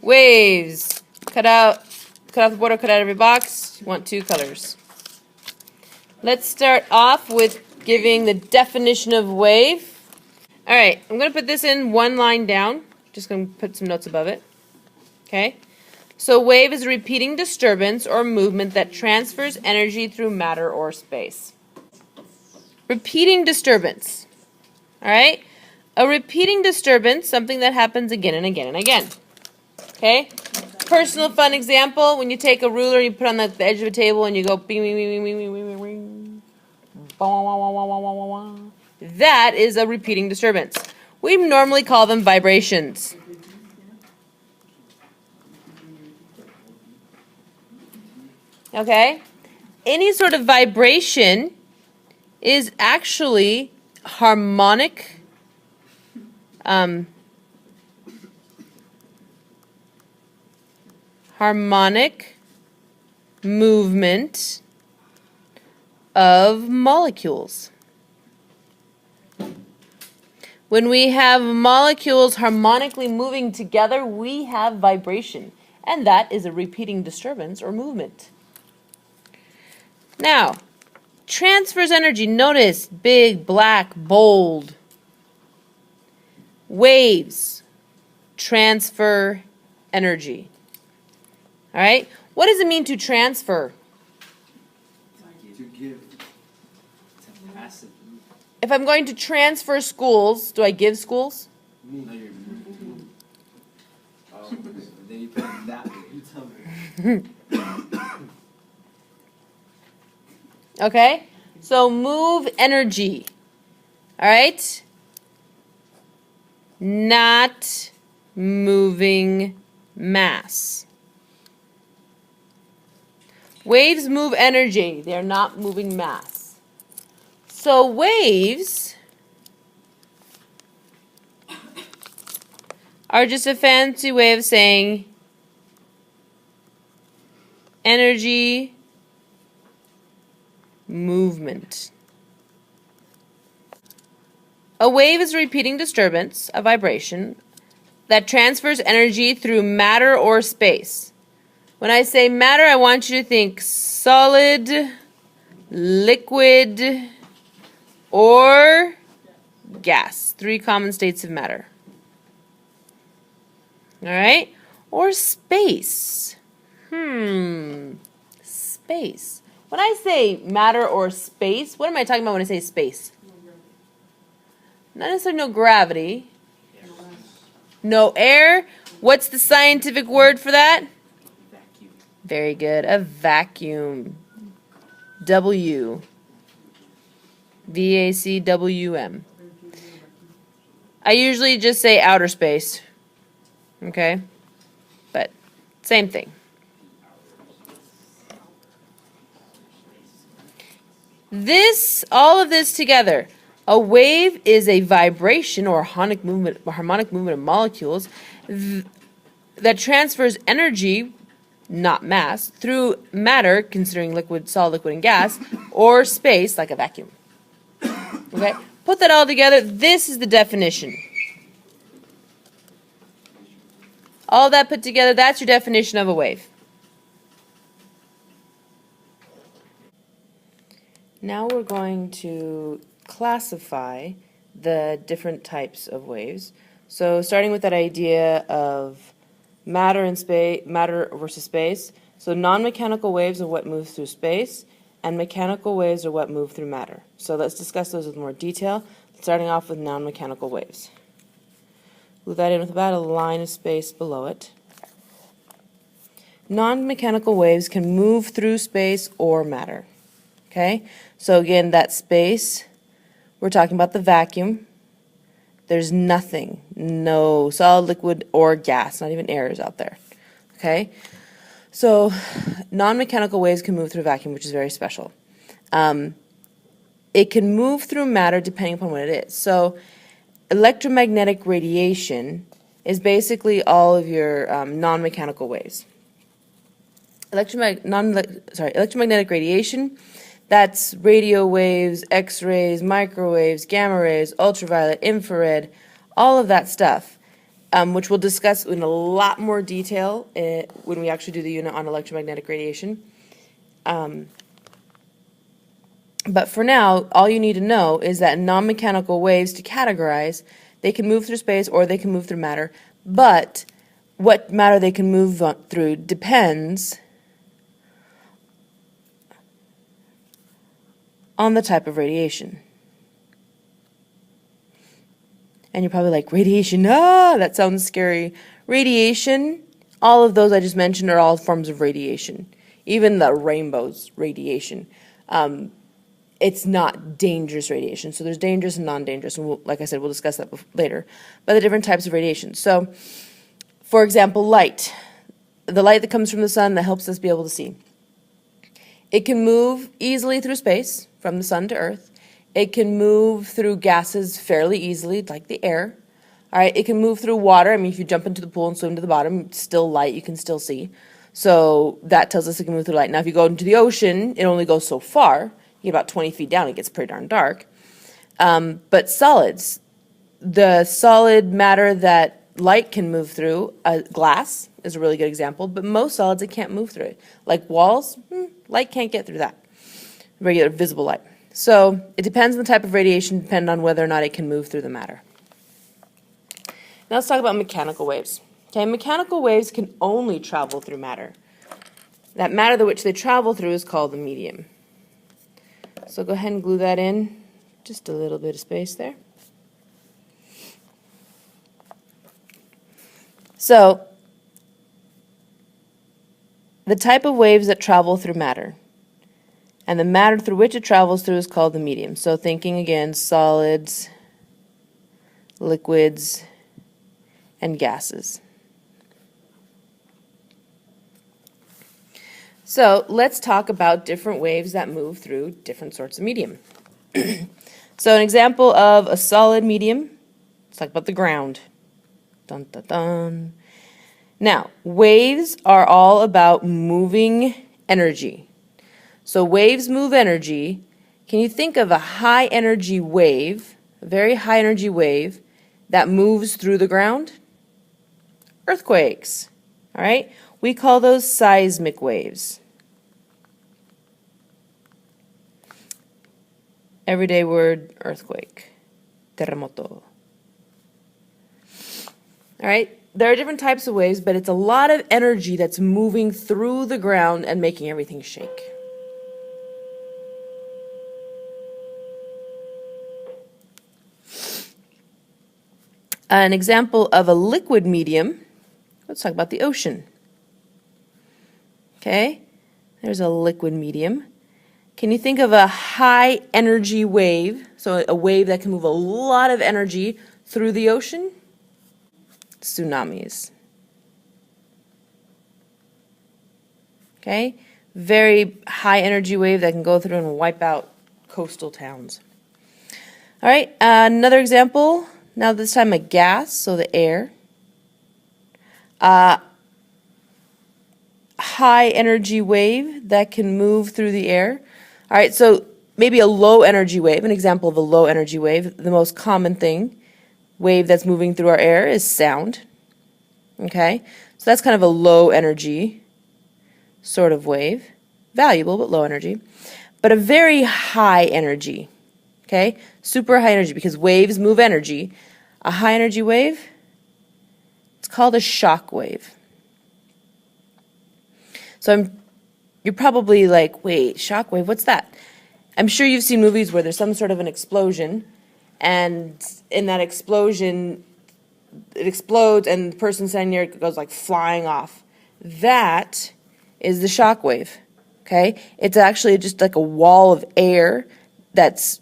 Waves. Cut off the border, cut out every box. You want 2 colors. Let's start off with giving the definition of wave. All right, I'm going to put this in one line down. Just going to put some notes above it. Okay? So wave is a repeating disturbance or movement that transfers energy through matter or space. Repeating disturbance. All right? A repeating disturbance, something that happens again and again and again. Okay? Personal fun example, when you take a ruler and you put it on the edge of a table and you go bing, bing, bing, bing, bing, bing, bing, bing. That is a repeating disturbance. We normally call them vibrations. Okay? Any sort of vibration is actually harmonic movement of molecules. When we have molecules harmonically moving together, we have vibration, and that is a repeating disturbance or movement. Now, transfers energy. Notice, big, black, bold. Waves transfer energy. All right? What does it mean to transfer? To give. To passive. If I'm going to transfer schools, do I give schools? No, you're then you put it that way. You tell me. Okay? So move energy. All right? Not moving mass. Waves move energy. They're not moving mass. So waves are just a fancy way of saying energy movement. A wave is a repeating disturbance, a vibration, that transfers energy through matter or space. When I say matter, I want you to think solid, liquid, or gas. 3 common states of matter. All right? Or space. Space. When I say matter or space, what am I talking about when I say space? Not necessarily no gravity. No air. What's the scientific word for that? Vacuum. Very good. A vacuum. W. V-A-C-W-M. I usually just say outer space. Okay? But same thing. All of this together. A wave is a vibration or harmonic movement of molecules that transfers energy, not mass, through matter, considering liquid, solid, liquid, and gas, or space, like a vacuum. Okay? Put that all together. This is the definition. All that put together, that's your definition of a wave. Now we're going to classify the different types of waves. So starting with that idea of matter versus space. So non-mechanical waves are what moves through space, and mechanical waves are what move through matter. So let's discuss those with more detail, starting off with non-mechanical waves. Glue that in with about a line of space below it. Non-mechanical waves can move through space or matter. Okay? So again, that space, we're talking about the vacuum. There's nothing, no solid, liquid, or gas, not even air is out there. Okay? So non-mechanical waves can move through a vacuum, which is very special. It can move through matter depending upon what it is. So electromagnetic radiation is basically all of your non-mechanical waves. Electromagnetic radiation, that's radio waves, X-rays, microwaves, gamma rays, ultraviolet, infrared, all of that stuff. which we'll discuss in a lot more detail when we actually do the unit on electromagnetic radiation. But for now, all you need to know is that non-mechanical waves, to categorize, they can move through space or they can move through matter. But what matter they can move through depends on the type of radiation. And you're probably like, radiation, that sounds scary. Radiation, all of those I just mentioned are all forms of radiation. Even the rainbow's radiation. It's not dangerous radiation. So there's dangerous and non-dangerous. And like I said, we'll discuss that later. But the different types of radiation. So, for example, light. The light that comes from the sun that helps us be able to see. It can move easily through space, from the sun to Earth. It can move through gases fairly easily, like the air. All right, it can move through water. I mean, if you jump into the pool and swim to the bottom, it's still light, you can still see. So that tells us it can move through light. Now, if you go into the ocean, it only goes so far. You get about 20 feet down, it gets pretty darn dark. But solids, the solid matter that light can move through, glass is a really good example, but most solids, it can't move through it. Like walls, light can't get through that, regular visible light. So it depends on the type of radiation, depending on whether or not it can move through the matter. Now let's talk about mechanical waves. Okay, mechanical waves can only travel through matter. That matter that which they travel through is called the medium. So go ahead and glue that in, just a little bit of space there. So the type of waves that travel through matter, and the matter through which it travels through is called the medium. So thinking again, solids, liquids, and gases. So let's talk about different waves that move through different sorts of medium. So an example of a solid medium, let's talk about the ground. Dun, dun, dun. Now, waves are all about moving energy. So waves move energy. Can you think of a high energy wave, a very high energy wave that moves through the ground? Earthquakes. All right? We call those seismic waves. Everyday word, earthquake. Terremoto. All right? There are different types of waves, but it's a lot of energy that's moving through the ground and making everything shake. An example of a liquid medium, let's talk about the ocean. Okay, there's a liquid medium. Can you think of a high energy wave, so a wave that can move a lot of energy through the ocean? Tsunamis. Okay, very high energy wave that can go through and wipe out coastal towns. All right, another example, now this time a gas, so the air. High energy wave that can move through the air. All right, so maybe a low energy wave, an example of a low energy wave, the most common wave that's moving through our air is sound. Okay, so that's kind of a low energy sort of wave, valuable but low energy. But a very high energy, okay, super high energy, because waves move energy. A high energy wave, it's called a shock wave. So you're probably like, wait, shock wave, what's that? I'm sure you've seen movies where there's some sort of an explosion, and in that explosion, it explodes and the person standing near it goes like flying off. That is the shock wave, okay? It's actually just like a wall of air that's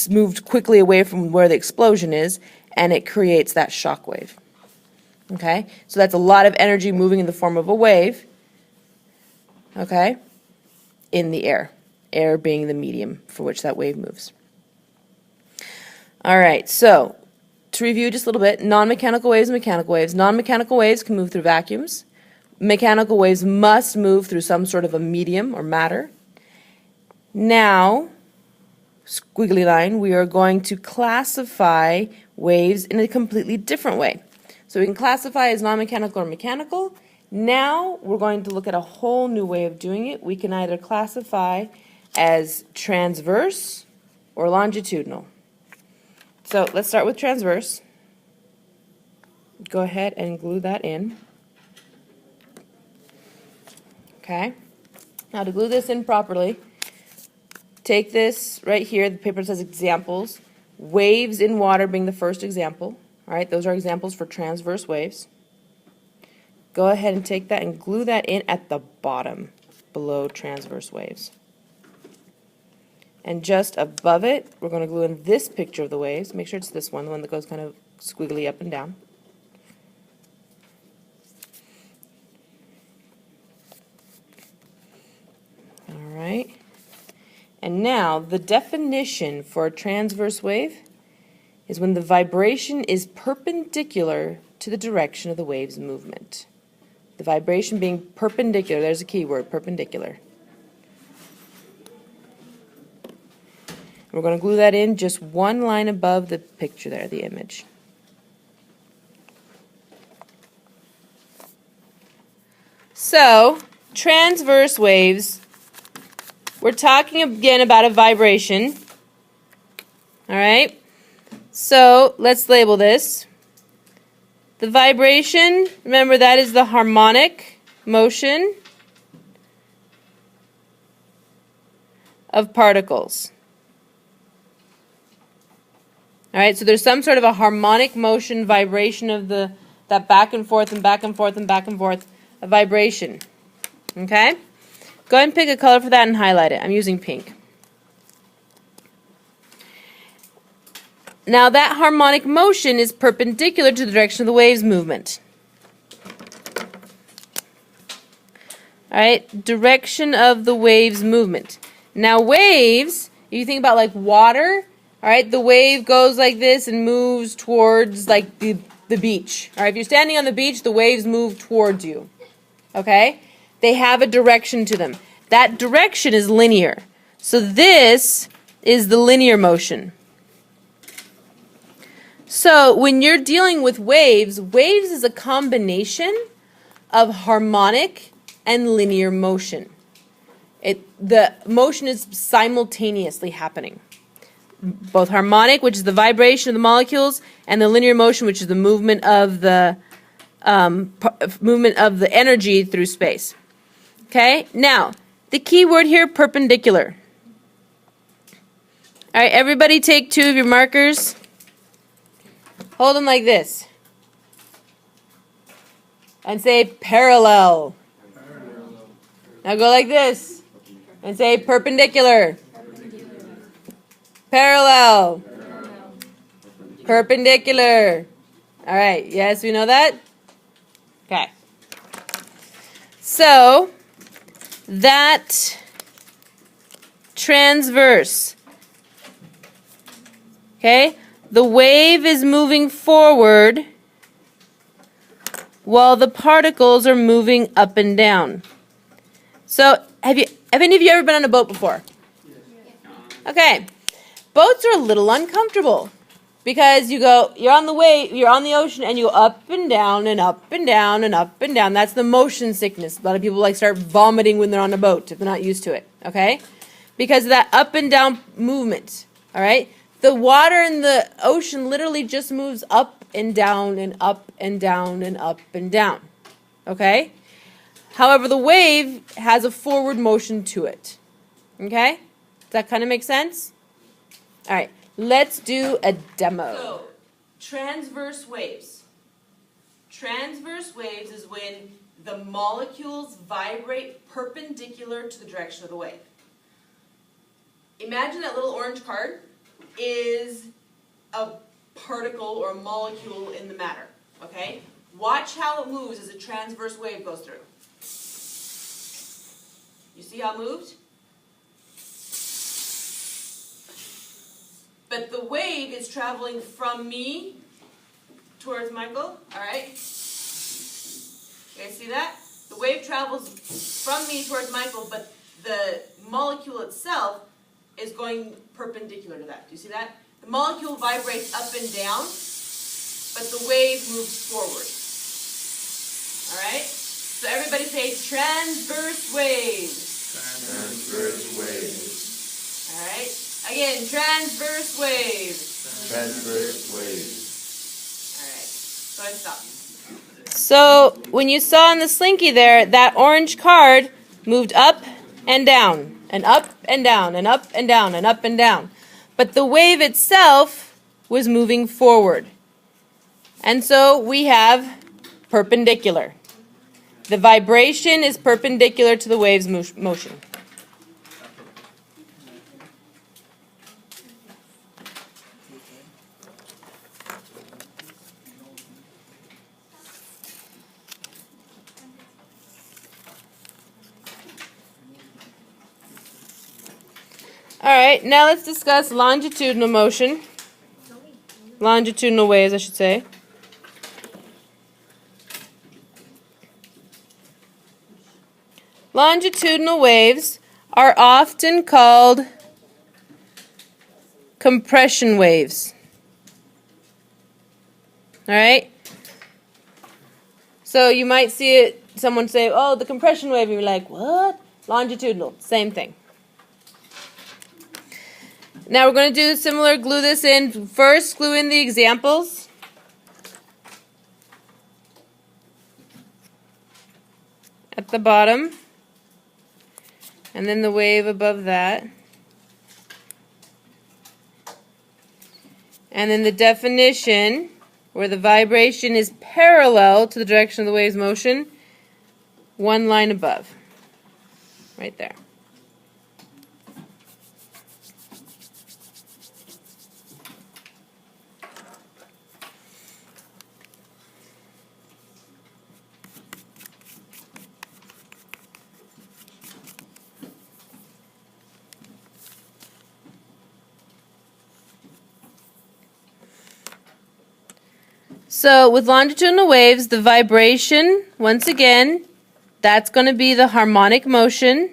moved quickly away from where the explosion is, and it creates that shock wave, okay? So that's a lot of energy moving in the form of a wave, okay, in the air. Air being the medium for which that wave moves. All right, so to review just a little bit, non-mechanical waves and mechanical waves. Non-mechanical waves can move through vacuums. Mechanical waves must move through some sort of a medium or matter. Now, squiggly line, we are going to classify waves in a completely different way. So So we can classify as non-mechanical or mechanical. Now we're going to look at a whole new way of doing it. We can either classify as transverse or longitudinal. So let's start with transverse. Go ahead and glue that in. Okay. Now to glue this in properly, take this right here, the paper says examples, waves in water being the first example. All right, those are examples for transverse waves. Go ahead and take that and glue that in at the bottom, below transverse waves. And just above it, we're going to glue in this picture of the waves. Make sure it's this one, the one that goes kind of squiggly up and down. All right. And now, the definition for a transverse wave is when the vibration is perpendicular to the direction of the wave's movement. The vibration being perpendicular, there's a key word, perpendicular. We're going to glue that in just one line above the picture there, the image. So, transverse waves, we're talking again about a vibration. All right? So, let's label this. The vibration, remember that is the harmonic motion of particles. All right, so there's some sort of a harmonic motion vibration of that back and forth and back and forth and back and forth, a vibration. Okay? Go ahead and pick a color for that and highlight it. I'm using pink. Now that harmonic motion is perpendicular to the direction of the wave's movement. All right, direction of the wave's movement. Now waves, if you think about like water, all right, the wave goes like this and moves towards like the beach. All right, if you're standing on the beach, the waves move towards you. Okay? They have a direction to them. That direction is linear. So this is the linear motion. So when you're dealing with waves, waves is a combination of harmonic and linear motion. The motion is simultaneously happening. Both harmonic, which is the vibration of the molecules, and the linear motion, which is the movement of the energy through space. Okay? Now, the key word here, perpendicular. All right, everybody take 2 of your markers. Hold them like this. And say parallel. Now go like this. And say perpendicular. Parallel. Perpendicular. All right, yes, we know that? Okay. So, that transverse. Okay? The wave is moving forward while the particles are moving up and down. So, have any of you ever been on a boat before? Okay. Boats are a little uncomfortable because you're on the ocean and you go up and down and up and down and up and down. That's the motion sickness. A lot of people start vomiting when they're on a boat if they're not used to it, okay? Because of that up and down movement, all right? The water in the ocean literally just moves up and down and up and down and up and down, okay? However, the wave has a forward motion to it, okay? Does that kind of make sense? All right, let's do a demo. So, transverse waves. Transverse waves is when the molecules vibrate perpendicular to the direction of the wave. Imagine that little orange card is a particle or a molecule in the matter, okay? Watch how it moves as a transverse wave goes through. You see how it moved? But the wave is traveling from me towards Michael, all right? You guys see that? The wave travels from me towards Michael, but the molecule itself is going perpendicular to that. Do you see that? The molecule vibrates up and down, but the wave moves forward. Alright? So everybody say transverse waves. Transverse waves. Alright? Again, transverse waves. Transverse waves. Alright. So I stop. So when you saw in the slinky there, that orange card moved up and down, and up and down, and up and down, and up and down. But the wave itself was moving forward. And so we have perpendicular. The vibration is perpendicular to the wave's motion. Alright, now let's discuss longitudinal motion. Longitudinal waves, I should say. Longitudinal waves are often called compression waves. Alright? So you might see it, someone say, oh, the compression wave, and you're like, what? Longitudinal, same thing. Now we're going to do similar, glue this in. First, glue in the examples. At the bottom. And then the wave above that. And then the definition, where the vibration is parallel to the direction of the wave's motion, one line above. Right there. So with longitudinal waves, the vibration, once again, that's going to be the harmonic motion.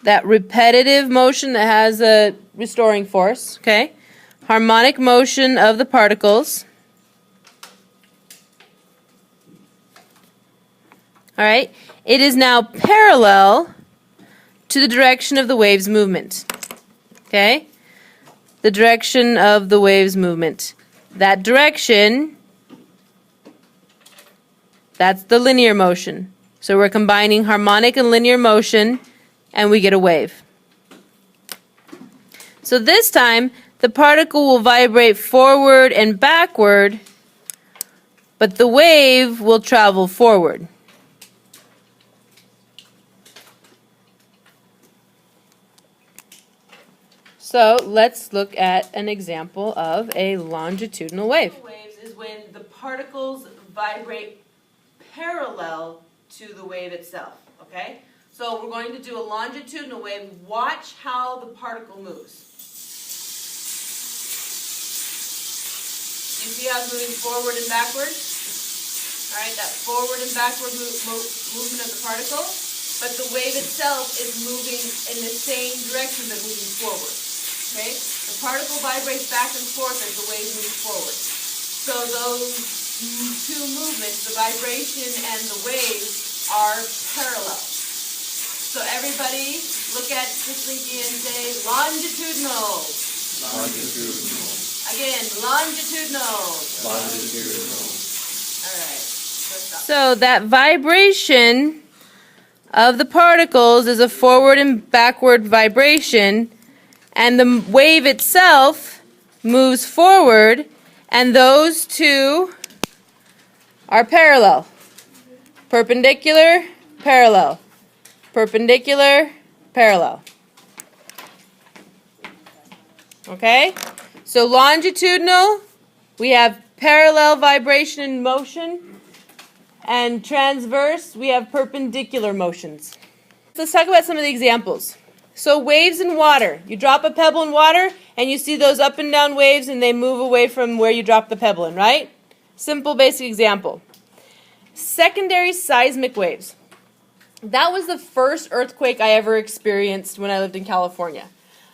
That repetitive motion that has a restoring force, okay? Harmonic motion of the particles. All right? It is now parallel to the direction of the wave's movement. Okay? The direction of the wave's movement. That direction, that's the linear motion. So we're combining harmonic and linear motion, and we get a wave. So this time, the particle will vibrate forward and backward, but the wave will travel forward. So let's look at an example of a longitudinal wave. Waves is when the particles vibrate parallel to the wave itself, okay? So we're going to do a longitudinal wave. Watch how the particle moves. You see how it's moving forward and backward? All right, that forward and backward movement of the particle. But the wave itself is moving in the same direction but moving forward. Okay? The particle vibrates back and forth as the wave moves forward. So those two movements, the vibration and the wave, are parallel. So everybody look at the slinky and say longitudinal. Longitudinal. Again, longitudinal. Longitudinal. All right. So that vibration of the particles is a forward and backward vibration, and the wave itself moves forward, and those two are parallel. Perpendicular, parallel. Perpendicular, parallel. Okay? So longitudinal, we have parallel vibration and motion, and transverse, we have perpendicular motions. Let's talk about some of the examples. So waves in water. You drop a pebble in water, and you see those up and down waves, and they move away from where you dropped the pebble in, right? Simple, basic example. Secondary seismic waves. That was the first earthquake I ever experienced when I lived in California.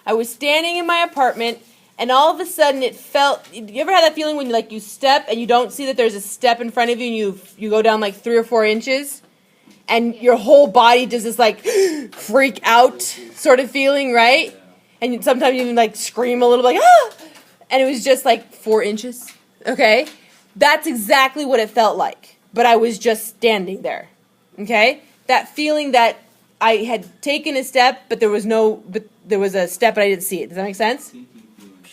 I was standing in my apartment, and all of a sudden it felt, you ever had that feeling when you step and you don't see that there's a step in front of you and you go down like 3 or 4 inches and your whole body does this like freak out sort of feeling, right? And sometimes you even like scream a little like, ah! And it was just like 4 inches, okay? That's exactly what it felt like, but I was just standing there, okay? That feeling that I had taken a step, but there was a step, but I didn't see it. Does that make sense?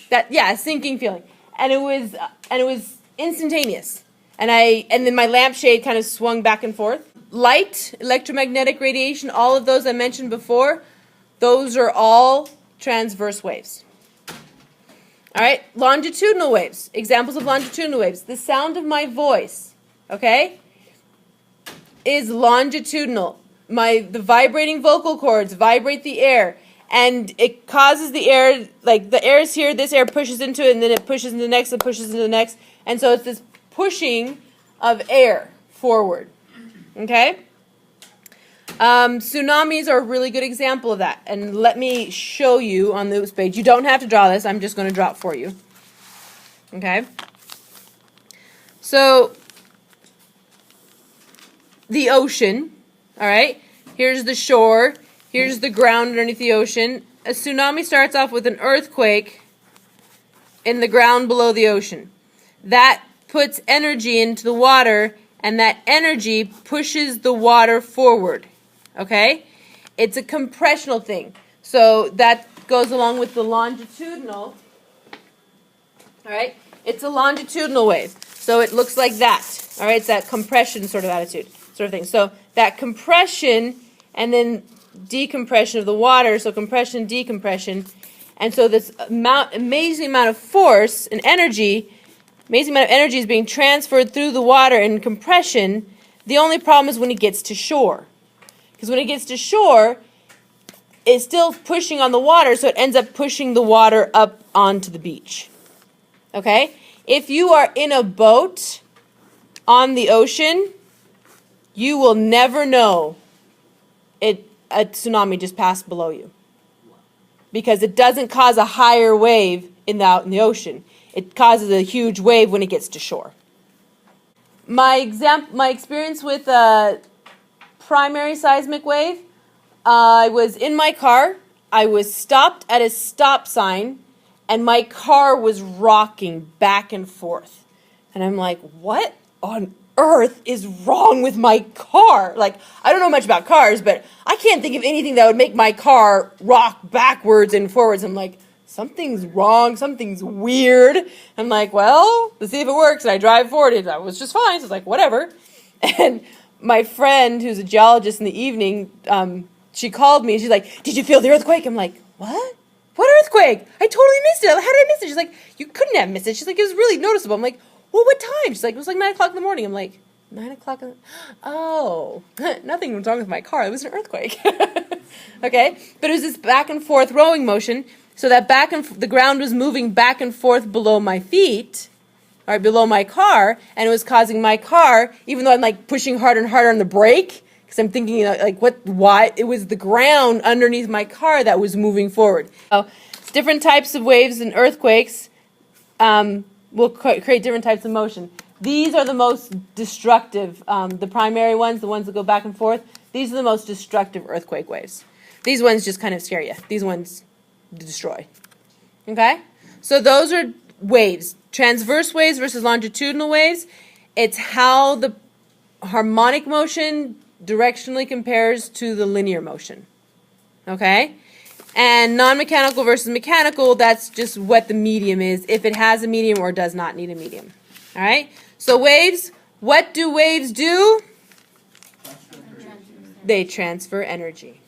A sinking feeling, and it was instantaneous. And then my lampshade kind of swung back and forth. Light, electromagnetic radiation, all of those I mentioned before, those are all transverse waves. All right, longitudinal waves. Examples of longitudinal waves. The sound of my voice, okay, is longitudinal. The vibrating vocal cords vibrate the air, and it causes the air, like the air is here, this air pushes into it, and then it pushes into the next, and pushes into the next, and so it's this pushing of air forward, okay? Tsunamis are a really good example of that, and let me show you on this page. You don't have to draw this, I'm just going to draw it for you, okay? So, the ocean, all right? Here's the shore. Here's the ground underneath the ocean. A tsunami starts off with an earthquake in the ground below the ocean. That puts energy into the water, and that energy pushes the water forward, okay? It's a compressional thing. So that goes along with the longitudinal, all right? It's a longitudinal wave. So it looks like that, all right? It's that compression sort of thing. So that compression and then decompression of the water, so compression, decompression, and so this amazing amount of force and energy, is being transferred through the water in compression. The only problem is when it gets to shore. Because when it gets to shore, it's still pushing on the water, so it ends up pushing the water up onto the beach. Okay? If you are in a boat on the ocean, you will never know a tsunami just passed below you. Because it doesn't cause a higher wave out in the ocean. It causes a huge wave when it gets to shore. My experience with a primary seismic wave, I was in my car. I was stopped at a stop sign, and my car was rocking back and forth. And I'm like, what on earth is wrong with my car? Like, I don't know much about cars, but I can't think of anything that would make my car rock backwards and forwards. I'm like, something's wrong, something's weird. I'm like, well, let's see if it works. And I drive forward, and I was just fine. So I was like, whatever. And my friend, who's a geologist in the evening, she called me, and she's like, did you feel the earthquake? I'm like, what? What earthquake? I totally missed it. How did I miss it? She's like, you couldn't have missed it. She's like, it was really noticeable. I'm like, well, what time? She's like, it was like 9 o'clock in the morning. I'm like, 9 o'clock in the... Oh, nothing was wrong with my car. It was an earthquake. Okay? But it was this back and forth rowing motion. So that the ground was moving back and forth below my feet, or below my car, and it was causing my car, even though I'm like pushing harder and harder on the brake, because I'm thinking, like, why? It was the ground underneath my car that was moving forward. So, it's different types of waves and earthquakes will create different types of motion. These are the most destructive, the primary ones, the ones that go back and forth. These are the most destructive earthquake waves. These ones just kind of scare you. These ones destroy. Okay? So those are waves. Transverse waves versus longitudinal waves. It's how the harmonic motion directionally compares to the linear motion. Okay? And non-mechanical versus mechanical, that's just what the medium is, if it has a medium or does not need a medium. All right? So waves, what do waves do? They transfer energy.